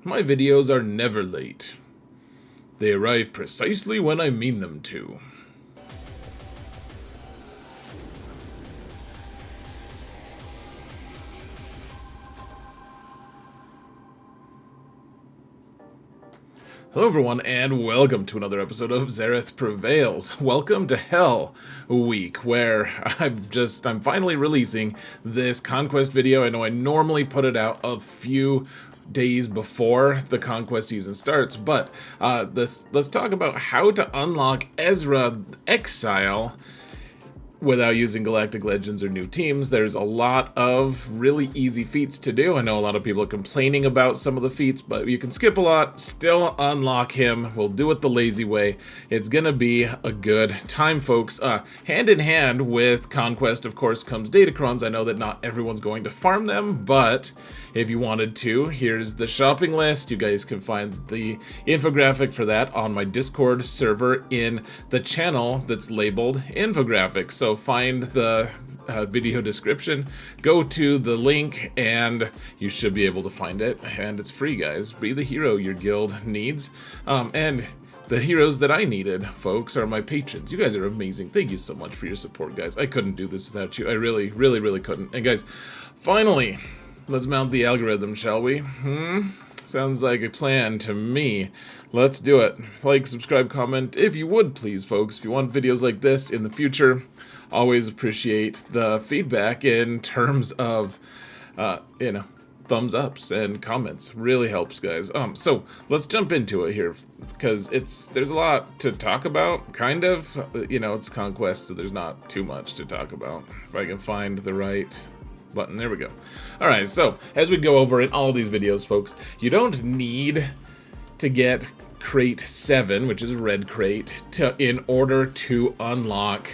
My videos are never late. They arrive precisely when I mean them to. Hello everyone, and welcome to another episode of Zareth Prevails. Welcome to Hell Week, where I'm finally releasing this Conquest video. I know I normally put it out a few days before the Conquest season starts, but let's talk about how to unlock Ezra Exile without using Galactic Legends or new teams. There's a lot of really easy feats to do. I know a lot of people are complaining about some of the feats, but you can skip a lot, still unlock him. We'll do it the lazy way. It's gonna be a good time, folks. Hand in hand with Conquest, of course, comes Datacrons. I know that not everyone's going to farm them, but if you wanted to, here's the shopping list. You guys can find the infographic for that on my Discord server in the channel that's labeled infographics. So find the video description, go to the link, and you should be able to find it. And it's free, guys. Be the hero your guild needs. And the heroes that I needed, folks, are my patrons. You guys are amazing. Thank you so much for your support, guys. I couldn't do this without you. I really couldn't. And guys, finally, let's mount the algorithm, shall we? Sounds like a plan to me. Let's do it. Like, subscribe, comment, if you would, please, folks. If you want videos like this in the future, always appreciate the feedback in terms of, thumbs ups and comments. Really helps, guys. So let's jump into it here, because there's a lot to talk about, kind of. It's Conquest, so there's not too much to talk about. If I can find the right button. There we go. Alright, so as we go over in all these videos, folks, you don't need to get crate 7, which is red crate, in order to unlock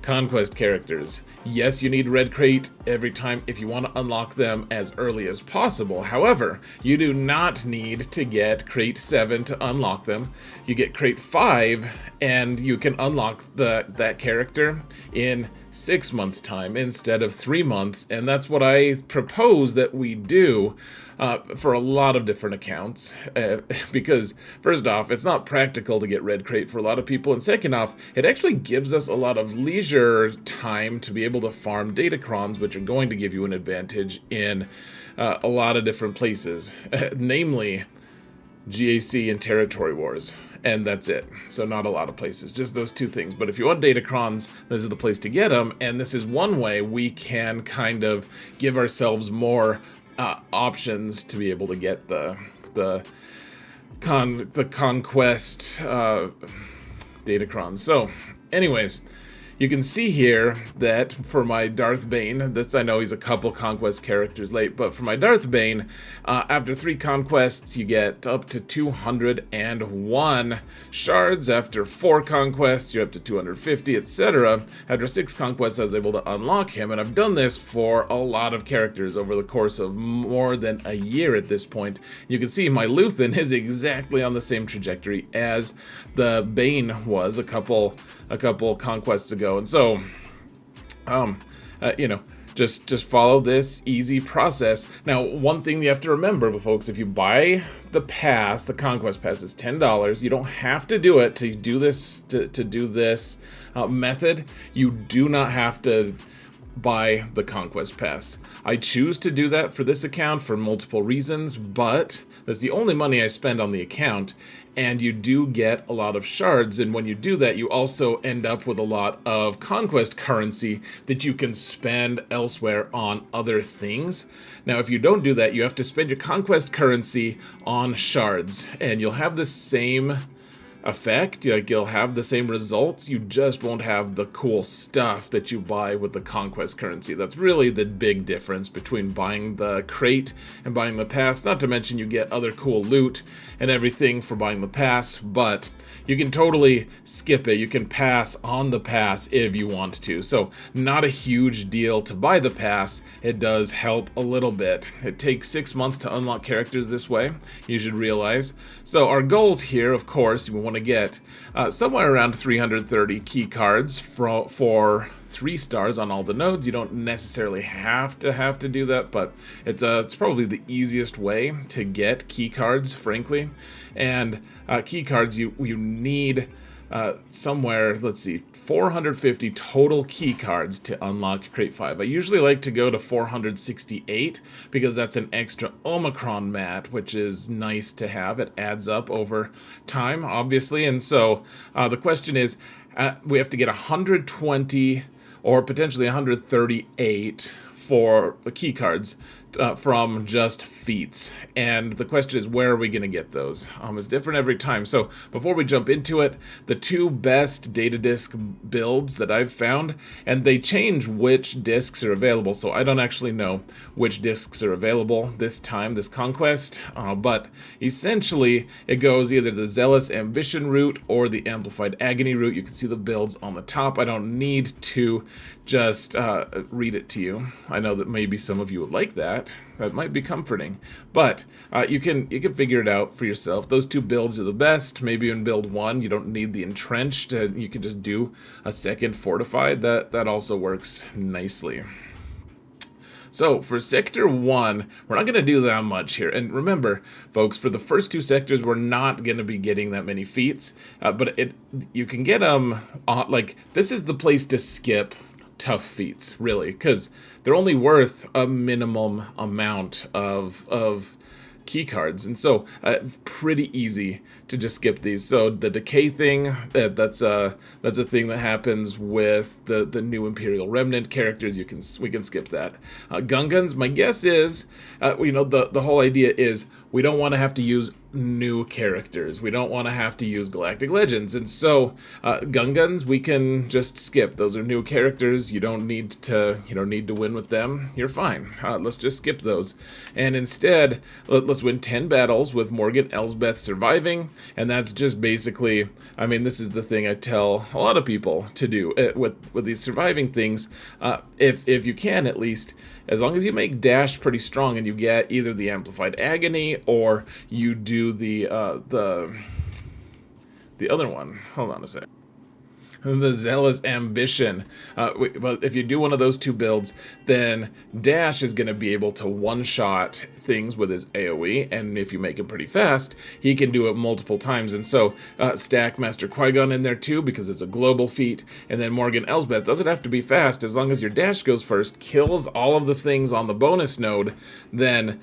Conquest characters. Yes, you need red crate every time if you want to unlock them as early as possible. However, you do not need to get crate 7 to unlock them. You get crate 5 and you can unlock that character in 6 months time instead of 3 months, and that's what I propose that we do for a lot of different accounts, because first off, it's not practical to get red crate for a lot of people, and second off, it actually gives us a lot of leisure time to be able to farm Datacrons, which are going to give you an advantage in a lot of different places, namely GAC and Territory Wars. And that's it. So not a lot of places, just those two things. But if you want Datacrons, this is the place to get them. And this is one way we can kind of give ourselves more options to be able to get the Conquest Datacrons. So anyways, you can see here that for my Darth Bane, I know he's a couple Conquest characters late, but for my Darth Bane, after 3 Conquests, you get up to 201 shards. After 4 Conquests, you're up to 250, etc. After 6 Conquests, I was able to unlock him, and I've done this for a lot of characters over the course of more than a year at this point. You can see my Luthen is exactly on the same trajectory as the Bane was a couple Conquests ago. And so, just follow this easy process. Now, one thing you have to remember, folks, if you buy the pass, the Conquest pass is $10. You don't have to do it to do this method. You do not have to buy the Conquest pass. I choose to do that for this account for multiple reasons, but that's the only money I spend on the account, and you do get a lot of shards, and when you do that, you also end up with a lot of Conquest currency that you can spend elsewhere on other things. Now, if you don't do that, you have to spend your Conquest currency on shards, and you'll have the same effect, like you'll have the same results, you just won't have the cool stuff that you buy with the Conquest currency. That's really the big difference between buying the crate and buying the pass. Not to mention you get other cool loot and everything for buying the pass, but you can totally skip it. You can pass on the pass if you want to. So not a huge deal to buy the pass. It does help a little bit. It takes 6 months to unlock characters this way, you should realize. So our goals here, of course, we want want to get somewhere around 330 key cards for 3 stars on all the nodes. You don't necessarily have to do that, but it's probably the easiest way to get key cards, frankly. And key cards, you need somewhere, let's see, 450 total key cards to unlock Crate 5. I usually like to go to 468 because that's an extra Omicron mat, which is nice to have. It adds up over time, obviously. And so the question is, we have to get 120 or potentially 138 for key cards from just feats. And the question is, where are we going to get those? It's different every time. So before we jump into it, the 2 best data disk builds that I've found, and they change which disks are available, so I don't actually know which disks are available this time, this Conquest, but essentially it goes either the Zealous Ambition route or the Amplified Agony route. You can see the builds on the top. I don't need to just read it to you. I know that maybe some of you would like that. That might be comforting, but you can figure it out for yourself. Those 2 builds are the best. Maybe in build 1 you don't need the entrenched. You can just do a second fortified. That also works nicely. So for Sector 1, we're not going to do that much here. And remember, folks, for the first 2 sectors, we're not going to be getting that many feats. But you can get them, like, this is the place to skip tough feats, really, because they're only worth a minimum amount of key cards, and so pretty easy to just skip these. So the decay thing, that's a thing that happens with the new Imperial Remnant characters. We can skip that. Gungans, my guess is, the whole idea is we don't want to have to use new characters. We don't want to have to use Galactic Legends, and so Gungans we can just skip. Those are new characters. You don't need to win with them. You're fine. Let's just skip those, and instead let's win 10 battles with Morgan Elsbeth surviving, and that's just basically. I mean, this is the thing I tell a lot of people to do with these surviving things. If you can, at least, as long as you make dash pretty strong and you get either the Amplified Agony or you do the other one. Hold on a sec. The Zealous Ambition. But if you do one of those 2 builds, then Dash is going to be able to one-shot things with his AoE, and if you make him pretty fast, he can do it multiple times. And so stack Master Qui-Gon in there too, because it's a global feat, and then Morgan Elsbeth doesn't have to be fast. As long as your Dash goes first, kills all of the things on the bonus node, then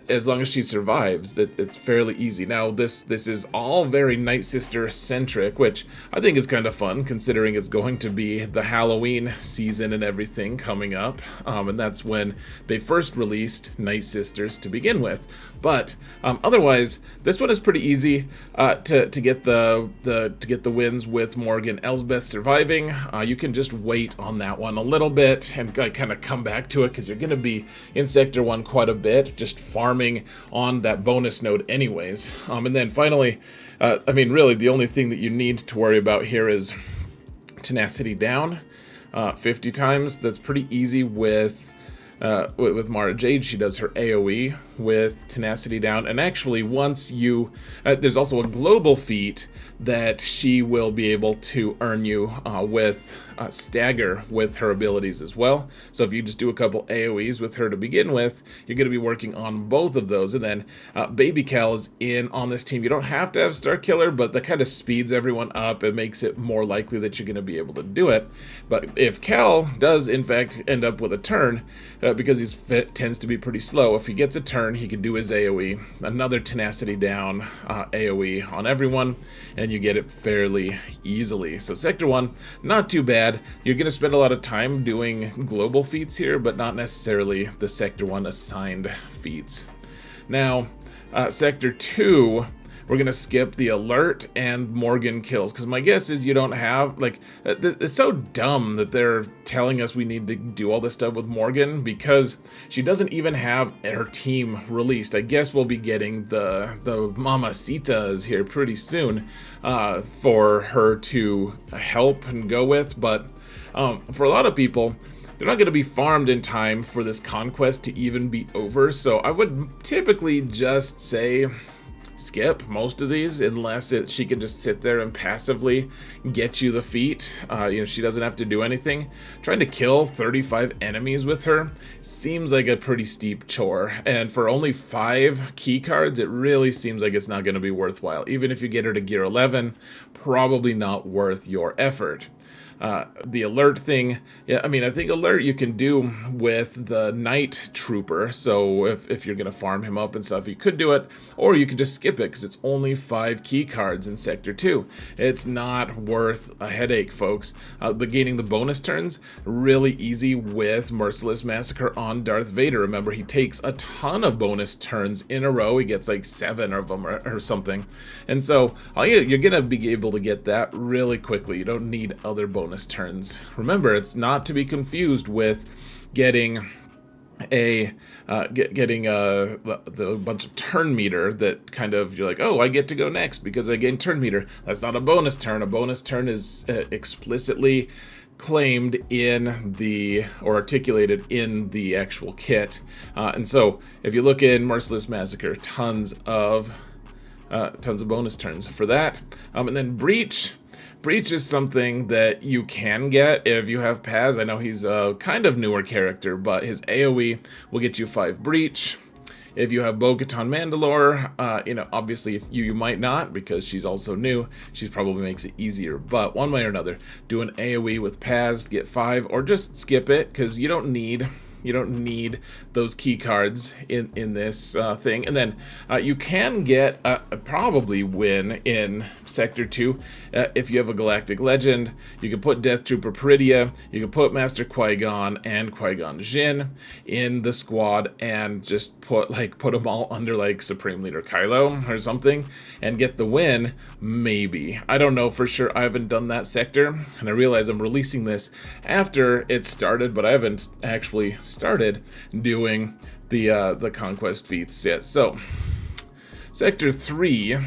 as long as she survives, it's fairly easy. Now, this is all very Night Sister centric, which I think is kind of fun, considering it's going to be the Halloween season and everything coming up, and that's when they first released Night Sisters to begin with. But otherwise, this one is pretty easy to get the wins with Morgan Elsbeth surviving. You can just wait on that one a little bit and kind of come back to it, because you're going to be in Sector 1 quite a bit, just farming on that bonus node anyways. And then finally, I mean, really the only thing that you need to worry about here is tenacity down 50 times. That's pretty easy with Mara Jade. She does her AoE with tenacity down, and actually once you there's also a global feat that she will be able to earn you with stagger with her abilities as well. So if you just do a couple AoEs with her to begin with, you're going to be working on both of those. And then Baby Cal is in on this team. You don't have to have Star Killer, but that kind of speeds everyone up. It makes it more likely that you're going to be able to do it. But if Cal does in fact end up with a turn, because he tends to be pretty slow, if he gets a turn, he can do his AoE, another tenacity down AoE on everyone, and you get it fairly easily. So Sector 1, not too bad. You're going to spend a lot of time doing global feats here, but not necessarily the Sector 1 assigned feats. Now, Sector 2, we're going to skip the alert and Morgan kills, because my guess is you don't have, like, it's so dumb that they're telling us we need to do all this stuff with Morgan, because she doesn't even have her team released. I guess we'll be getting the Mamacitas here pretty soon for her to help and go with, but for a lot of people, they're not going to be farmed in time for this conquest to even be over, so I would typically just say skip most of these unless she can just sit there and passively get you the feat. She doesn't have to do anything. Trying to kill 35 enemies with her seems like a pretty steep chore, and for only 5 key cards, it really seems like it's not going to be worthwhile. Even if you get her to gear 11, probably not worth your effort. The alert thing, I think alert you can do with the Night Trooper, so if you're going to farm him up and stuff, you could do it, or you could just skip it, because it's only 5 key cards in Sector 2. It's not worth a headache, folks. Gaining the bonus turns, really easy with Merciless Massacre on Darth Vader. Remember, he takes a ton of bonus turns in a row. He gets like 7 of them or something, and so you're going to be able to get that really quickly. You don't need other bonus turns. Remember, it's not to be confused with getting a bunch of turn meter that kind of you're like, oh, I get to go next because I gain turn meter. That's not a bonus turn. A bonus turn is explicitly claimed in or articulated in the actual kit, and so if you look in Merciless Massacre, tons of bonus turns for that, and then Breach. Breach is something that you can get if you have Paz. I know he's a kind of newer character, but his AoE will get you 5 Breach. If you have Bo-Katan Mandalore, obviously if you might not, because she's also new. She probably makes it easier. But one way or another, do an AoE with Paz to get 5, or just skip it, because you don't need those key cards in this thing. And then you can get probably win in Sector 2 if you have a Galactic Legend. You can put Death Trooper Peridia, you can put Master Qui-Gon and Qui-Gon Jinn in the squad, and just put them all under like Supreme Leader Kylo or something, and get the win. Maybe, I don't know for sure. I haven't done that sector, and I realize I'm releasing this after it started, but I haven't actually started doing the Conquest feats yet. So Sector 3.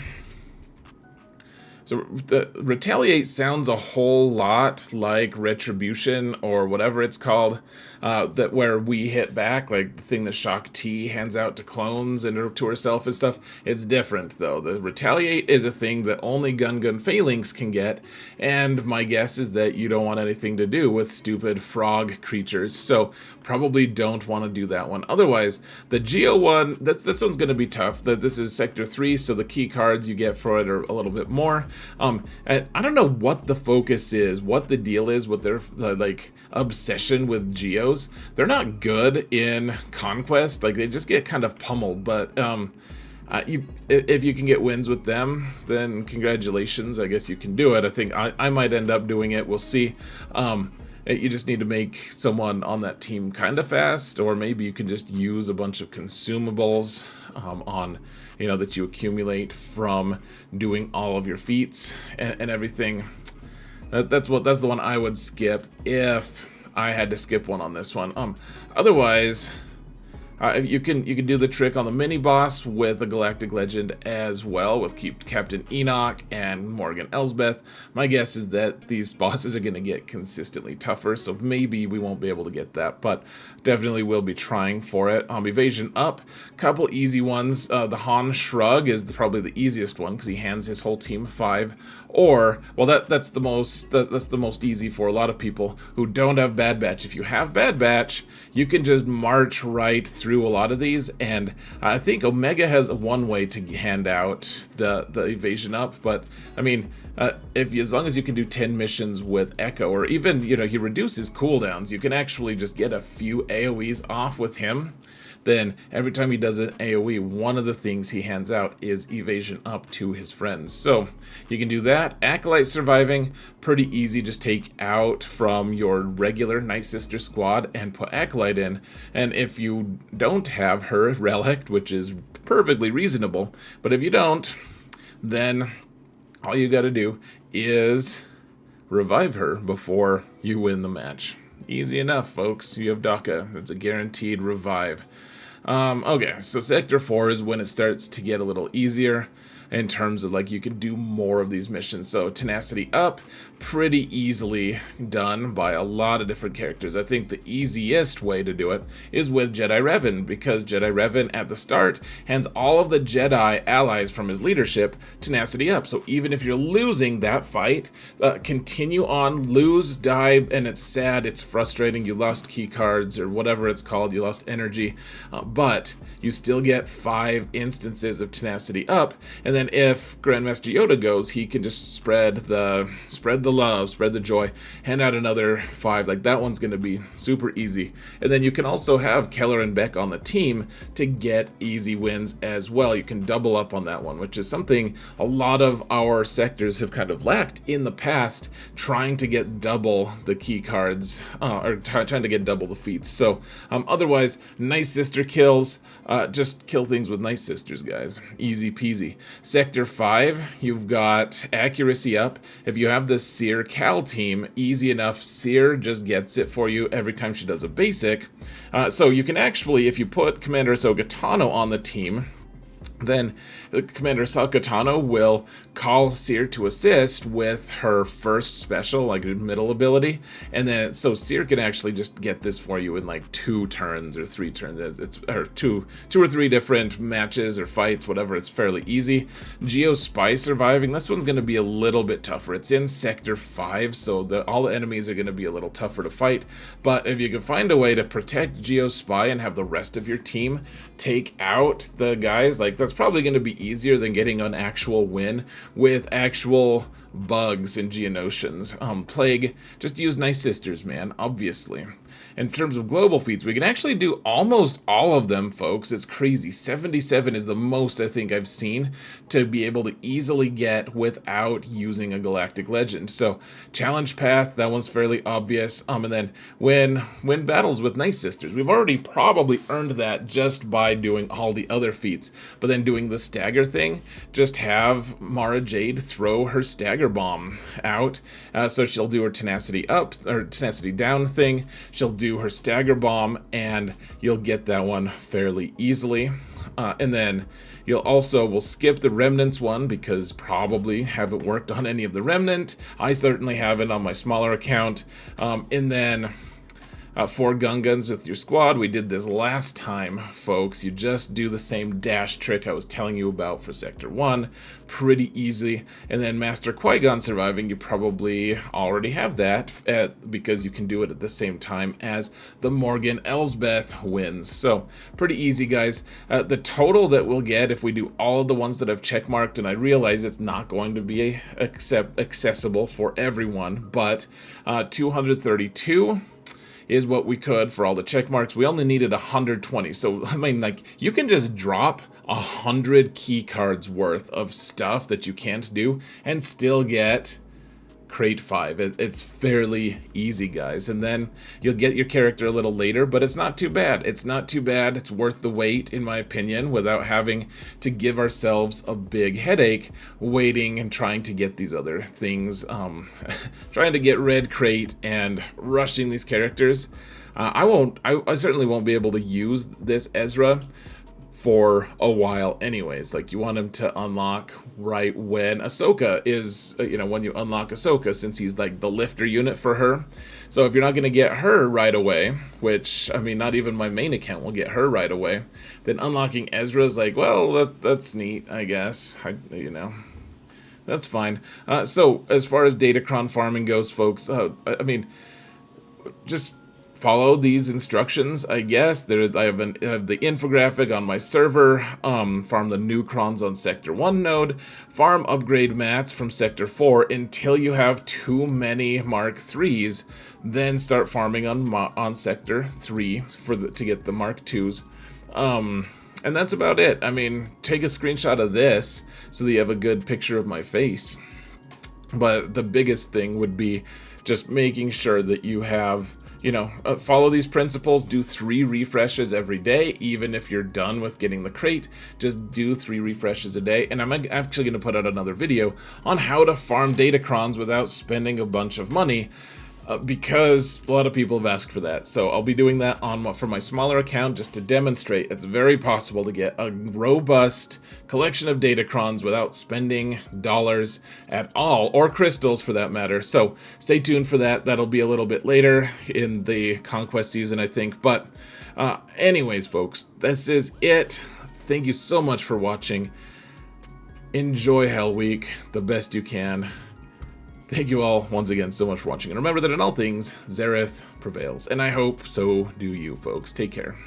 So the Retaliate sounds a whole lot like Retribution or whatever it's called, that where we hit back, like the thing that Shock T hands out to clones and to herself and stuff. It's different though. The Retaliate is a thing that only Gun Phalanx can get, and my guess is that you don't want anything to do with stupid frog creatures, so probably don't want to do that one. Otherwise, the Geo one, this one's going to be tough. This is Sector 3, so the key cards you get for it are a little bit more. And I don't know what the focus is, what the deal is with their obsession with Geos. They're not good in Conquest, they just get kind of pummeled, but if you can get wins with them, then congratulations, I guess you can do it. I think I might end up doing it, we'll see. You just need to make someone on that team kind of fast, or maybe you can just use a bunch of consumables that you accumulate from doing all of your feats and everything. That's the one I would skip if I had to skip one on this one. Otherwise, you can do the trick on the mini boss with the Galactic Legend as well, with Captain Enoch and Morgan Elsbeth. My guess is that these bosses are going to get consistently tougher, so maybe we won't be able to get that, but definitely will be trying for it. Evasion up, couple easy ones. The Han Shrug is probably the easiest one because he hands his whole team 5. Or, well, that's the most easy for a lot of people who don't have Bad Batch. If you have Bad Batch, you can just march right through a lot of these, and I think Omega has one way to hand out the evasion up, but I mean, as long as you can do 10 missions with Echo, or even he reduces cooldowns, you can actually just get a few AoEs off with him. Then every time he does an AoE, one of the things he hands out is evasion up to his friends. So you can do that. Acolyte surviving, pretty easy. Just take out from your regular Night Sister squad and put Acolyte in. And if you don't have her relic, which is perfectly reasonable, but if you don't, then all you got to do is revive her before you win the match. Easy enough, folks. You have Daka. It's a guaranteed revive. Okay, so Sector 4 is when it starts to get a little easier. in terms of like you can do more of these missions. So tenacity up, pretty easily done by a lot of different characters. I think the easiest way to do it is with Jedi Revan, because Jedi Revan at the start hands all of the Jedi allies from his leadership tenacity up. So even if you're losing that fight, continue on, lose, die, and it's sad, it's frustrating, you lost key cards or whatever it's called, you lost energy, but you still get 5 instances of tenacity up, and then if Grandmaster Yoda goes, he can just spread the love, spread the joy, hand out another 5. Like, that one's going to be super easy. And then you can also have Keller and Beck on the team to get easy wins as well. You can double up on that one, which is something a lot of our sectors have kind of lacked in the past, trying to get double the key cards, or trying to get double the feats. So otherwise, nice sister kills. Just kill things with nice sisters, guys. Easy peasy. Sector 5, you've got accuracy up. If you have the Seer Cal team, easy enough. Seer just gets it for you every time she does a basic. So you can actually, if you put Commander Ahsoka Tano on the team, then Commander Ahsoka Tano will call Seer to assist with her first special, like middle ability, and then so Seer can actually just get this for you in like 2 turns or 3 turns. Or two or three different matches or fights, whatever. It's fairly easy. Geo Spy surviving. This one's going to be a little bit tougher. It's in Sector 5, so all the enemies are going to be a little tougher to fight. But if you can find a way to protect Geo Spy and have the rest of your team take out the guys, like that's probably going to be easier than getting an actual win with actual bugs and Geonosians. Plague, just use nice sisters, man, obviously. In terms of global feats, we can actually do almost all of them, folks. It's crazy. 77 is the most I think I've seen to be able to easily get without using a galactic legend. So challenge path, that one's fairly obvious. And then win battles with nice sisters. We've already probably earned that just by doing all the other feats. But then doing the stagger thing, just have Mara Jade throw her stagger bomb out. So she'll do her tenacity up or tenacity down thing. She'll do her stagger bomb, and you'll get that one fairly easily. And then we'll skip the remnants one because probably haven't worked on any of the remnant. I certainly haven't on my smaller account. And then 4 gun guns with your squad. We did this last time, folks. You just do the same dash trick I was telling you about for Sector 1. Pretty easy. And then Master Qui-Gon surviving, you probably already have that because you can do it at the same time as the Morgan Elsbeth wins. So pretty easy, guys. The total that we'll get if we do all of the ones that I've checkmarked, and I realize it's not going to be accessible for everyone, but 232 is what we could for all the check marks. We only needed 120. So, I mean, like, you can just drop 100 key cards worth of stuff that you can't do and still get Crate 5. It's fairly easy, guys. And then you'll get your character a little later, but it's not too bad. It's not too bad. It's worth the wait, in my opinion, without having to give ourselves a big headache waiting and trying to get these other things. Trying to get Red Crate and rushing these characters. I certainly won't be able to use this Ezra for a while anyways. Like, you want him to unlock right when Ahsoka is, when you unlock Ahsoka, since he's like the lifter unit for her. So if you're not going to get her right away, which, I mean, not even my main account will get her right away, then unlocking Ezra is like, well, that's neat, I guess. That's fine. So as far as Datacron farming goes, folks, just follow these instructions, I guess. I have the infographic on my server. Farm the new crons on Sector 1 node. Farm upgrade mats from Sector 4 until you have too many Mark 3s. Then start farming on Sector 3 to get the Mark 2s. And that's about it. I mean, take a screenshot of this so that you have a good picture of my face. But the biggest thing would be just making sure that you have, follow these principles. Do 3 refreshes every day. Even if you're done with getting the crate, just do 3 refreshes a day. And I'm actually going to put out another video on how to farm Datacrons without spending a bunch of money. because a lot of people have asked for that. So I'll be doing that for my smaller account just to demonstrate it's very possible to get a robust collection of Datacrons without spending dollars at all, or crystals for that matter. So stay tuned for that. That'll be a little bit later in the Conquest season, I think. But anyways, folks, this is it. Thank you so much for watching. Enjoy Hell Week the best you can. Thank you all once again so much for watching. And remember that in all things, Zareth prevails. And I hope so do you, folks. Take care.